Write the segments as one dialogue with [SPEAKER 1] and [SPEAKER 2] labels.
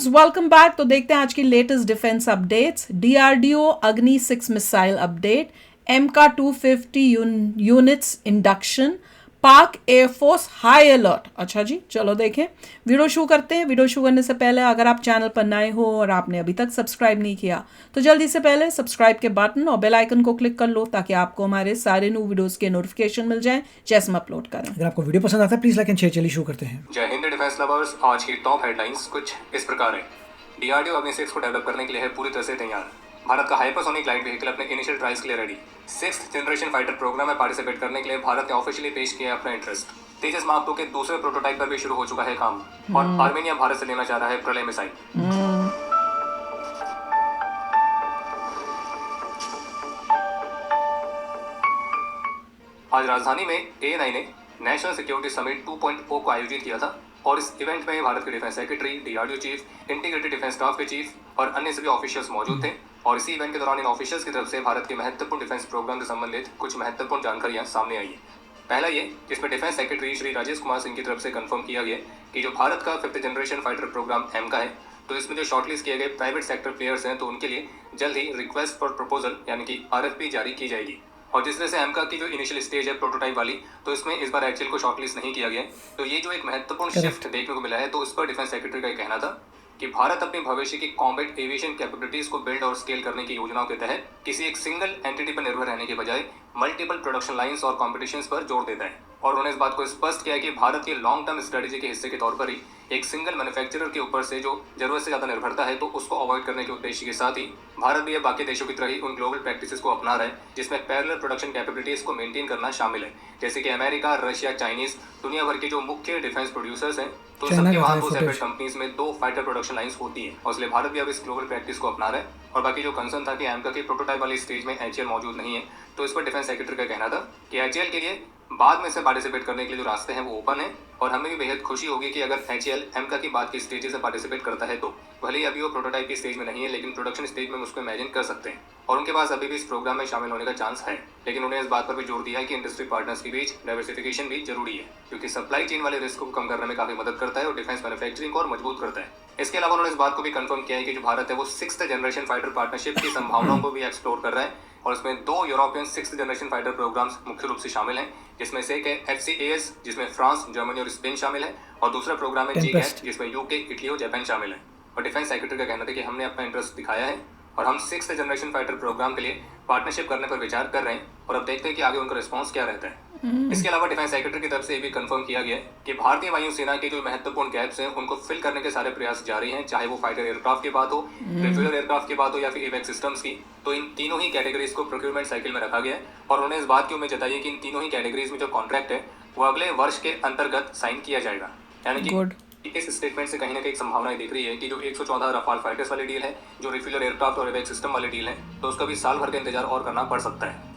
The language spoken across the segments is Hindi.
[SPEAKER 1] Friends, welcome back. तो देखते हैं आज की लेटेस्ट डिफेंस अपडेट्स। डीआरडीओ अग्नि 6 missile update, MK250 units induction, पाक एयरफोर्स हाई अलर्ट। अच्छा जी, चलो देखें, वीडियो शुरू करते हैं। वीडियो शुरू करने से पहले अगर आप चैनल पर नए हो और आपने अभी तक सब्सक्राइब नहीं किया तो जल्दी से पहले सब्सक्राइब के बटन और बेल आइकन को क्लिक कर लो ताकि आपको हमारे सारे न्यू वीडियोस के नोटिफिकेशन मिल जाएं जैसे हम अपलोड करें।
[SPEAKER 2] अगर आपको वीडियो पसंद आता है प्लीज लाइक एंड शेयर। चलिए शुरू करते हैं।
[SPEAKER 3] जय हिंद डिफेंस लवर्स। आज की टॉप हेडलाइंस कुछ इस प्रकार है। डीआरडीओ अग्नि 6 को डेवलप करने के लिए है पूरी तरह से तैयार। भारत का हाइपरसोनिक लाइट व्हीकल अपने इनिशियल ट्रायल्स के लिए ready. 6th generation fighter program में पार्टिसिपेट करने के लिए भारत ने ऑफिशियली पेश किया अपना इंटरेस्ट। तेजस मार्क 2 के दूसरे प्रोटोटाइप पर भी शुरू हो चुका है काम और आर्मेनिया भारत से लेना चाह रहा है प्रलय मिसाइल। आज राजधानी में ANI ने नेशनल सिक्योरिटी समिट 2.0 को आयोजित किया था और इस इवेंट में भारत के defence secretary, DRDO chief, integrated defence staff के चीफ और अन्य सभी ऑफिशियल्स मौजूद थे। और इसी इवेंट के दौरान इन ऑफिशियल्स की तरफ से भारत के महत्वपूर्ण डिफेंस प्रोग्राम से संबंधित कुछ महत्वपूर्ण जानकारियां सामने आई है। पहला ये, जिसमें डिफेंस सेक्रेटरी श्री राजेश कुमार सिंह की तरफ से कंफर्म किया गया कि जो भारत का 5th generation fighter programme MK है, तो इसमें जो शॉर्टलिस्ट किए गए प्राइवेट सेक्टर प्लेयर्स हैं तो उनके लिए जल्द ही रिक्वेस्ट फॉर प्रपोजल यानी कि RFP जारी की जाएगी। और जिस तरह से MK की जो इनिशियल स्टेज है प्रोटोटाइप वाली, तो इसमें इस बार एक्चुअल को शॉर्टलिस्ट नहीं किया गया। तो ये जो एक महत्वपूर्ण शिफ्ट देखने को मिला है, तो उस पर डिफेंस सेक्रेटरी का कहना था कि भारत अपने भविष्य की कॉम्बैट एविएशन कैपेबिलिटीज को बिल्ड और स्केल करने की योजनाओं के तहत किसी एक सिंगल एंटिटी पर निर्भर रहने के बजाय मल्टीपल प्रोडक्शन लाइंस और कॉम्पिटिशंस पर जोर देता है। और उन्होंने इस बात को स्पष्ट किया कि भारत की लॉन्ग टर्म स्ट्रेटेजी के हिस्से के तौर पर ही एक सिंगल मैन्युफैक्चरर के ऊपर से जो जरूरत से ज़्यादा निर्भरता है, तो उसको अवॉइड करने के उद्देश्य के साथ ही भारत भी बाकी देशों की तरह ही उन ग्लोबल प्रैक्टिसेस को अपना रहा है जिसमें पैरेलल प्रोडक्शन कैपेबिलिटीज को मेंटेन करना शामिल है। जैसे कि अमेरिका, रशिया, चाइनीज, दुनिया भर के जो मुख्य डिफेंस प्रोड्यूसर्स हैं, तो सबके वहाँ दो सेपरेट कंपनीज में 2 फाइटर प्रोडक्शन लाइंस होती है। और इसलिए भारत भी अब इस ग्लोबल प्रैक्टिस को अपना रहा है। और बाकी जो कंसर्न था कि MK के प्रोटोटाइप वाली स्टेज में HAL मौजूद नहीं है, तो इस पर डिफेंस सेक्रेटरी का कहना था कि HAL के लिए बाद में से पार्टिसिपेट करने के लिए जो रास्ते हैं वो ओपन है। और हमें भी बेहद खुशी होगी कि अगर HAL MK की बाद की स्टेज से पार्टिसिपेट करता है, तो भले ही अभी वो प्रोटोटाइप की स्टेज में नहीं है लेकिन प्रोडक्शन स्टेज में उसको इमेजिन कर सकते हैं और उनके पास अभी भी इस प्रोग्राम में शामिल होने का चांस है। लेकिन उन्हें इस बात पर भी जोर दिया है कि इंडस्ट्री पार्टनर्स के बीच डाइवर्सिफिकेशन भी जरूरी है, क्योंकि सप्लाई चेन वाले रिस्क को कम करने में काफी मदद करता है और डिफेंस मैन्युफैक्चरिंग को और मजबूत करता है। इसके अलावा उन्होंने इस बात को भी कंफर्म किया है कि जो भारत है वो 6th जनरेशन फाइटर पार्टनरशिप की संभावनाओं को भी एक्सप्लोर कर रहा है। और इसमें 2 European 6th generation fighter programmes मुख्य रूप से शामिल हैं, जिसमें से एक है FCAS जिसमें फ्रांस, जर्मनी और स्पेन शामिल है और दूसरा प्रोग्राम है GCAT जिसमें UK, इटली और जापान शामिल है। और डिफेंस सेक्रेटरी का कहना था कि हमने अपना इंटरेस्ट दिखाया है और हम 6th जनरेशन फाइटर प्रोग्राम के लिए पार्टनरशिप करने पर विचार कर रहे हैं और अब देखते हैं कि आगे उनका रिस्पॉन्स क्या रहता है। इसके अलावा डिफेंस सेक्रेटरी की तरफ से ये भी कंफर्म किया गया कि भारतीय वायुसेना के जो महत्वपूर्ण गैप्स हैं उनको फिल करने के सारे प्रयास जारी हैं, चाहे वो फाइटर एयरक्राफ्ट की बात हो, रिफ्यूलर एयरक्राफ्ट की बात हो या फिर एवैक्स सिस्टम्स की। तो इन तीनों ही कैटेगरीज को प्रोक्योरमेंट साइकिल में रखा गया है और उन्होंने इस बात की उम्मीद जताई है कि इन तीनों ही कैटेगरीज में जो कॉन्ट्रैक्ट है वो अगले वर्ष के अंतर्गत साइन किया जाएगा। यानी कि इस स्टेटमेंट से कहीं ना कहीं संभावना दिख रही है कि जो 114 रफाल फाइटर्स वाली डील है, जो रिफ्यूलर एयरक्राफ्ट और एवैक्स सिस्टम वाली डील है, तो उसका भी साल भर का इंतजार और करना पड़ सकता है।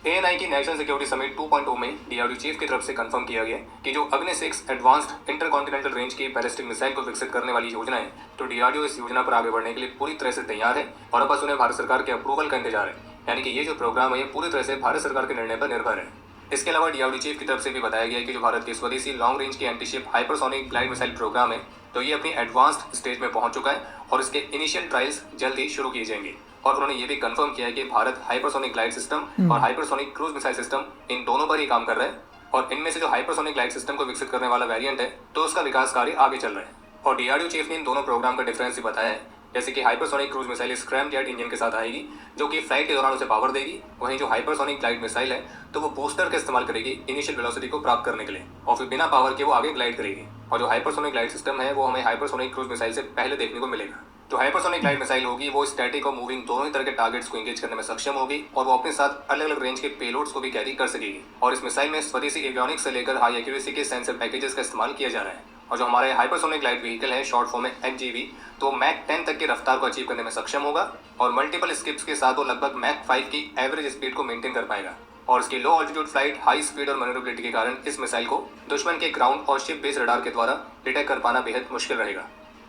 [SPEAKER 3] ANI की नेशनल सिक्योरिटी समिट 2.0 में डीआरडीओ चीफ की तरफ से कंफर्म किया गया कि जो अग्नि 6 एडवांस्ड इंटरकॉन्टिनेंटल रेंज की बैलिस्टिक मिसाइल को विकसित करने वाली योजना है, तो डीआरडीओ इस योजना पर आगे बढ़ने के लिए पूरी तरह से तैयार है और अब बस उन्हें भारत सरकार के अप्रूवल का इंतजार है। यानी कि ये जो प्रोग्राम है ये पूरी तरह से भारत सरकार के निर्णय पर निर्भर है। इसके अलावा डीआरडीओ चीफ की तरफ से भी बताया गया कि जो भारत की स्वदेशी लॉन्ग रेंज की antiship hypersonic glide missile program है, तो ये अपनी एडवांस्ड स्टेज में पहुंच चुका है और इसके इनिशियल ट्रायल्स जल्द ही शुरू किए जाएंगे। और उन्होंने ये भी कंफर्म किया है कि भारत हाइपरसोनिक ग्लाइड सिस्टम और hypersonic cruise missile system in दोनों पर ही काम कर रहा है और इनमें से जो हाइपरसोनिक ग्लाइड सिस्टम को विकसित करने वाला वेरिएंट है, तो उसका विकास कार्य आगे चल रहा है। और डीआरडीओ चीफ ने इन दोनों प्रोग्राम का डिफरेंस भी बताया है, जैसे कि hypersonic cruise missile scrum jet engine के साथ आएगी जो कि फ्लाइट के दौरान उसे पावर देगी। वहीं जो हाइपरसोनिक ग्लाइड मिसाइल है तो वो बूस्टर का इस्तेमाल करेगी इनिशियल वेलोसिटी को प्राप्त करने के लिए और फिर बिना पावर के वो आगे ग्लाइड करेगी। और जो हाइपरसोनिक ग्लाइड सिस्टम है वो हमें हाइपरसोनिक क्रूज मिसाइल से पहले देखने को मिलेगा। जो हाइपरसोनिक ग्लाइड मिसाइल होगी वो स्टैटिक और मूविंग दोनों ही तरह के टारगेट्स को एंगेज करने में सक्षम होगी और वो अपने साथ अलग अलग रेंज के पेलोड्स को भी कैरी कर सकेगी। और इस मिसाइल में स्वदेशी एवियोनिक्स से लेकर हाई एक्यूरेसी के सेंसर पैकेजेस का इस्तेमाल किया जा रहा है। और जो हमारे हाइपरसोनिक ग्लाइड व्हीकल है, शॉर्ट फॉर्म में HGV, तो मैक 10 तक की रफ्तार को अचीव करने में सक्षम होगा और मल्टीपल स्किप्स के साथ वो लगभग मैक 5 की एवरेज स्पीड को मेंटेन कर पाएगा। और इसकी लो ऑल्टीट्यूड फ्लाइट, हाई स्पीड और मैन्युवरेबिलिटी के कारण इस मिसाइल को दुश्मन के ग्राउंड और शिप बेस्ड रडार के द्वारा डिटेक्ट कर पाना बेहद मुश्किल रहेगा।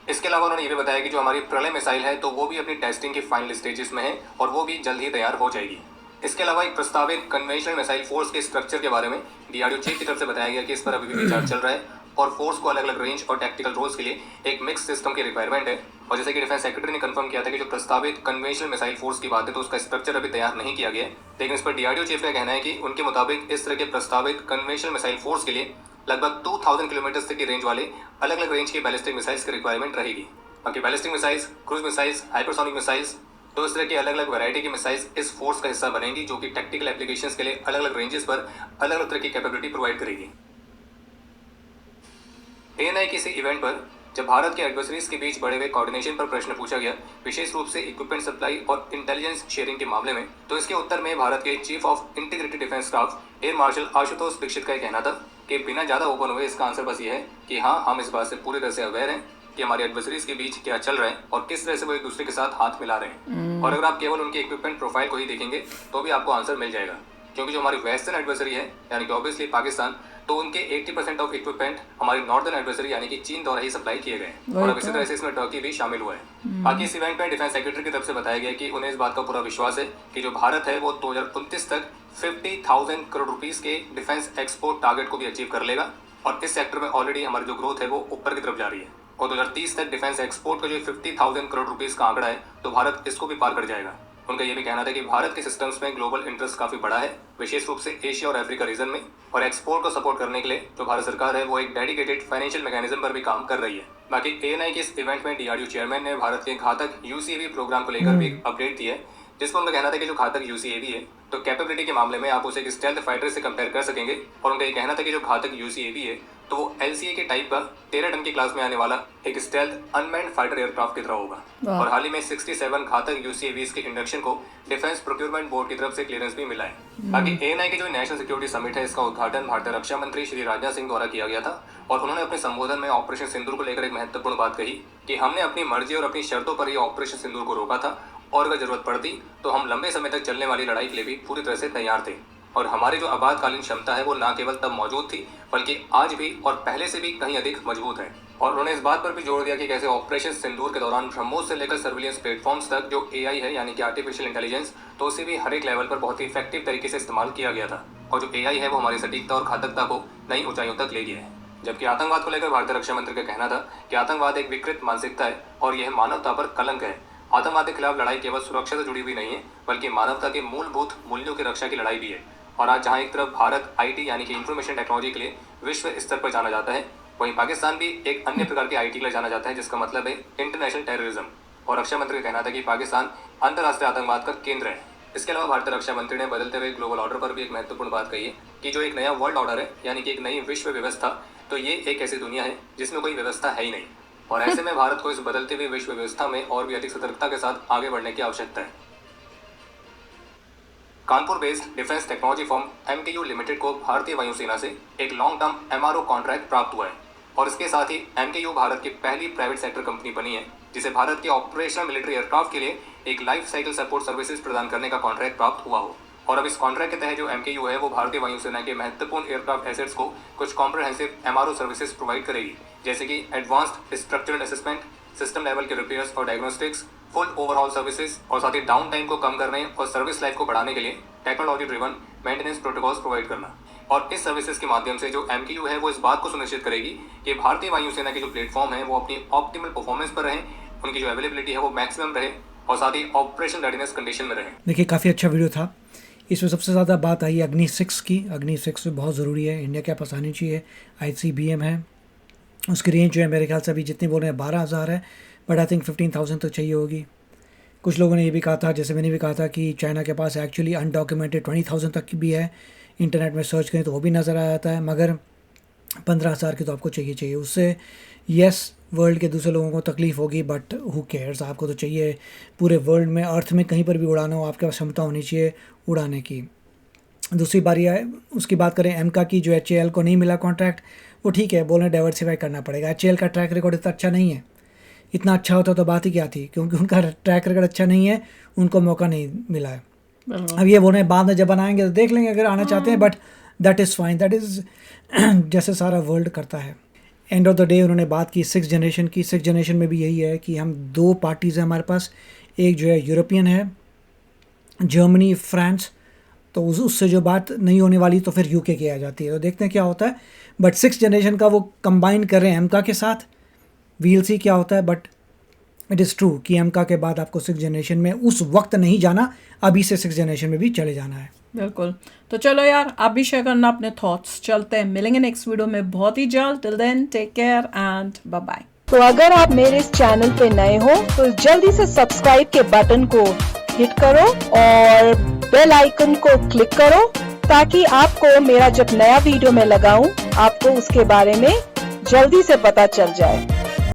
[SPEAKER 3] इसके अलावा उन्होंने ये भी बताया कि जो हमारी प्रलय मिसाइल है तो वो भी अपनी टेस्टिंग की फाइनल स्टेजेस में है और वो भी जल्द ही तैयार हो जाएगी। इसके अलावा एक प्रस्तावित कन्वेंशनल मिसाइल फोर्स के स्ट्रक्चर के बारे में डीआरडीओ चीफ की तरफ से बताया गया कि इस पर अभी भी विचार चल रहा है और फोर्स को अलग अलग रेंज और टैक्टिकल रोल्स के लिए एक मिक्स सिस्टम की रिक्वायरमेंट है। और जैसे कि डिफेंस सेक्रेटरी ने कंफर्म किया था कि जो प्रस्तावित कन्वेंशनल मिसाइल फोर्स की बात है तो उसका स्ट्रक्चर अभी तैयार नहीं किया गया है, लेकिन इस पर डीआरडीओ चीफ का कहना है कि उनके मुताबिक इस तरह के प्रस्तावित कन्वेंशनल मिसाइल फोर्स के लिए लगभग 2000 किलोमीटर तक की रेंज वाले अलग अलग रेंज के बैलिस्टिक मिसाइल्स की रिक्वायरमेंट रहेगी। बाकी ballistic missiles, cruise missiles, hypersonic missiles, तो इस तरह की अलग अलग वैरायटी की मिसाइल्स इस फोर्स का हिस्सा बनेंगी जो कि टैक्टिकल एप्लीकेशंस के लिए अलग अलग रेंजेस पर अलग अलग तरह की कैपेबिलिटी प्रोवाइड करेगी। एएनआई के इसी इवेंट पर जब भारत के एडवर्सरीज के बीच बढ़े हुए कोऑर्डिनेशन पर प्रश्न पूछा गया, विशेष रूप से इक्विपमेंट सप्लाई और इंटेलिजेंस शेयरिंग के मामले में, तो इसके उत्तर में भारत के chief of integrated defence staff air marshal Ashutosh Dikshit का कहना था कि बिना ज़्यादा ओपन हुए इसका आंसर बस ये है कि हाँ, हम इस बात से पूरी तरह से अवेयर हैं कि हमारे एडवर्सरीज के बीच क्या चल रहा है और किस तरह से वो एक दूसरे के साथ हाथ मिला रहे हैं। और अगर आप केवल उनके इक्विपमेंट प्रोफाइल को ही देखेंगे तो भी आपको आंसर मिल जाएगा, क्योंकि जो हमारी वेस्टर्न एडवर्सरी है यानी कि ऑब्वियसली पाकिस्तान, तो उनके 80% ऑफ इक्विपमेंट हमारी नॉर्दर्न एडवर्सरी यानी कि चीन द्वारा ही सप्लाई किए गए और अब इसी तरह से इसमें टर्की भी शामिल हुआ है। बाकी इस इवेंट में डिफेंस सेक्रेटरी की तरफ से बताया गया कि उन्हें इस बात का पूरा विश्वास है कि जो भारत है वो 2029 तक 50,000 करोड़ रुपीस के डिफेंस एक्सपोर्ट टारगेट को भी अचीव कर लेगा और इस सेक्टर में ऑलरेडी हमारी जो ग्रोथ है वो ऊपर की तरफ जा रही है और 2030 तक डिफेंस एक्सपोर्ट का जो 50,000 करोड़ रुपीस का आंकड़ा है तो भारत इसको भी पार कर जाएगा। उनका ये भी कहना था कि भारत के सिस्टम्स में ग्लोबल इंटरेस्ट काफी बड़ा है, विशेष रूप से एशिया और अफ्रीका रीजन में, और एक्सपोर्ट को सपोर्ट करने के लिए जो भारत सरकार है वो एक डेडिकेटेड फाइनेंशियल मैकेनिज्म पर भी काम कर रही है। बाकी एएनआई के इस इवेंट में डीआरडीओ चेयरमैन ने भारत के घातक यूसीएवी प्रोग्राम को लेकर भी एक अपडेट दी है, जिसमें उनका कहना था कि जो घातक यूसीएवी है तो कैपेबिलिटी के मामले में आप उसे एक स्टेल्थ फाइटर से कंपेयर कर सकेंगे और उनका ये कहना था कि जो घातक यूसीएवी है तो वो एलसीए के टाइप का 13 टन की क्लास में आने वाला एक स्टेल्थ अनमैन्ड फाइटर एयरक्राफ्ट की तरह होगा। और हाल ही में 67 घातक यूसीएवीज के इंडक्शन को डिफेंस प्रोक्योरमेंट बोर्ड की तरफ से क्लियरेंस भी मिला है। बाकी एएनआई के जो नेशनल सिक्योरिटी समिट है इसका उद्घाटन भारतीय रक्षा मंत्री श्री राजनाथ सिंह द्वारा किया गया था और उन्होंने अपने संबोधन में ऑपरेशन सिंदूर को लेकर एक महत्वपूर्ण बात कही कि हमने अपनी मर्जी और अपनी शर्तों पर ही ऑपरेशन सिंदूर को रोका था और अगर जरूरत पड़ती तो हम लंबे समय तक चलने वाली लड़ाई के लिए भी पूरी तरह से तैयार थे और हमारी जो आपातकालीन क्षमता है वो न केवल तब मौजूद थी बल्कि आज भी और पहले से भी कहीं अधिक मजबूत है। और उन्होंने इस बात पर भी जोर दिया कि कैसे ऑपरेशन सिंदूर के दौरान ब्रह्मोस से लेकर सर्विलियंस प्लेटफॉर्म्स तक जो एआई है यानी कि आर्टिफिशियल इंटेलिजेंस, तो उसे भी हर एक लेवल पर बहुत ही इफेक्टिव तरीके से इस्तेमाल किया गया था और जो एआई है वो हमारी सटीकता और घातकता को नई ऊंचाइयों तक ले गया है। जबकि आतंकवाद को लेकर भारतीय रक्षा मंत्री का कहना था कि आतंकवाद एक विकृत मानसिकता है और यह मानवता पर कलंक है। आतंकवाद के खिलाफ लड़ाई केवल सुरक्षा से जुड़ी हुई नहीं है बल्कि मानवता के मूलभूत मूल्यों की रक्षा की लड़ाई भी है। और आज जहां एक तरफ भारत आईटी यानी कि इंफॉर्मेशन टेक्नोलॉजी के लिए विश्व स्तर पर जाना जाता है, वहीं पाकिस्तान भी एक अन्य प्रकार के आईटी के लिए जाना जाता है जिसका मतलब है इंटरनेशनल टेररिज्म। और रक्षा मंत्री का कहना था कि पाकिस्तान अंतर्राष्ट्रीय आतंकवाद का केंद्र है। इसके अलावा भारतीय रक्षा मंत्री ने बदलते हुए ग्लोबल ऑर्डर पर भी एक महत्वपूर्ण बात कही है कि जो एक नया वर्ल्ड ऑर्डर है यानी कि एक नई विश्व व्यवस्था, तो ये एक ऐसी दुनिया है जिसमें कोई व्यवस्था है ही नहीं और ऐसे में भारत को इस बदलती हुई विश्व व्यवस्था में और भी अधिक सतर्कता के साथ आगे बढ़ने की आवश्यकता है। Kanpur based defence technology firm MKU limited को भारतीय वायुसेना से एक लॉन्ग टर्म एमआरओ कॉन्ट्रैक्ट प्राप्त हुआ है और इसके साथ ही एमकेयू भारत की पहली प्राइवेट सेक्टर कंपनी बनी है जिसे भारत के ऑपरेशनल मिलिट्री एयरक्राफ्ट के लिए एक लाइफ साइकिल सपोर्ट सर्विसेज प्रदान करने का कॉन्ट्रैक्ट प्राप्त हुआ हो। और अब इस कॉन्ट्रैक्ट के तहत जो एमकेयू है वो भारतीय वायुसेना के महत्वपूर्ण एयरक्राफ्ट एसेट्स को कुछ कॉम्प्रिहेंसिव एमआरओ सर्विसेज प्रोवाइड करेगी, जैसे कि advanced structural assessment, system level के रिपेयर्स और डायग्नोस्टिक्स, फुल ओवरऑल सर्विसेज और साथ ही डाउन टाइम को कम करने और सर्विस लाइफ को बढ़ाने के लिए technology driven maintenance protocols provide करना। और इस सर्विसेज के माध्यम से जो एमकेयू है वो इस बात को सुनिश्चित करेगी कि भारतीय वायुसेना के जो प्लेटफॉर्म है वो अपनी ऑप्टिमल परफॉर्मेंस पर रहे, उनकी जो अवेलेबिलिटी है वो मैक्सिमम रहे और साथ ही ऑपरेशन रेडीनेस कंडीशन में रहे।
[SPEAKER 2] देखिए काफ़ी अच्छा वीडियो था। इसमें सबसे ज़्यादा बात आई अग्नि 6 की। अग्नि 6 बहुत ज़रूरी है, इंडिया के पास आनी चाहिए। ICBM है, उसकी रेंज जो है मेरे ख्याल से अभी जितनी बोल रहे हैं 12,000 है, बट आई थिंक 15,000 तक चाहिए होगी। कुछ लोगों ने ये भी कहा था, जैसे मैंने भी कहा था, कि चाइना के पास एक्चुअली अनडॉक्यूमेंटेड 20,000 तक की भी है। इंटरनेट में सर्च करें तो वो भी नज़र आ जाता है, मगर 15,000 की तो आपको चाहिए। उससे यस वर्ल्ड के दूसरे लोगों को तकलीफ़ होगी, बट हु केयर्स, आपको तो चाहिए पूरे वर्ल्ड में, अर्थ में कहीं पर भी उड़ाना हो आपके पास क्षमता होनी चाहिए उड़ाने की। दूसरी बारी है उसकी बात करें एमका की, जो HAL को नहीं मिला कॉन्ट्रैक्ट, वो ठीक है, बोल रहे डाइवर्सिफाई करना पड़ेगा। HAL का ट्रैक रिकॉर्ड इतना अच्छा नहीं है, इतना अच्छा होता तो बात ही क्या थी, क्योंकि उनका ट्रैक रिकॉर्ड अच्छा नहीं है, उनको मौका नहीं मिला है। अब ये बोल रहे हैं बाद में जब बनाएंगे तो देख लेंगे अगर आना चाहते हैं, but that is fine, that is जैसे सारा वर्ल्ड करता है। एंड ऑफ द डे उन्होंने बात की 6th जनरेशन की। 6th जनरेशन में भी यही है कि हम 2 पार्टीज़ हैं हमारे पास, एक जो है यूरोपियन है, जर्मनी, फ्रांस, तो तो उससे जो बात नहीं होने वाली तो फिर यूके की आ जाती है। तो देखते हैं क्या होता है, बट 6th जनरेशन का वो कंबाइन कर रहे हैं एमका के साथ, वील सी क्या होता है। बट इट इज़ ट्रू कि एमका के बाद आपको 6th जनरेशन में उस वक्त नहीं जाना, अभी से 6th जनरेशन में भी चले जाना है।
[SPEAKER 1] बिल्कुल। तो चलो यार, आप भी शेयर करना अपने थॉट्स। चलते हैं, मिलेंगे नेक्स्ट वीडियो में बहुत ही जल्द। Till then take care and bye bye.
[SPEAKER 4] तो अगर आप मेरे इस चैनल पे नए हो तो जल्दी से सब्सक्राइब के बटन को हिट करो और बेल आइकन को क्लिक करो, ताकि आपको मेरा जब नया वीडियो मैं लगाऊं आपको उसके बारे में जल्दी से पता चल जाए।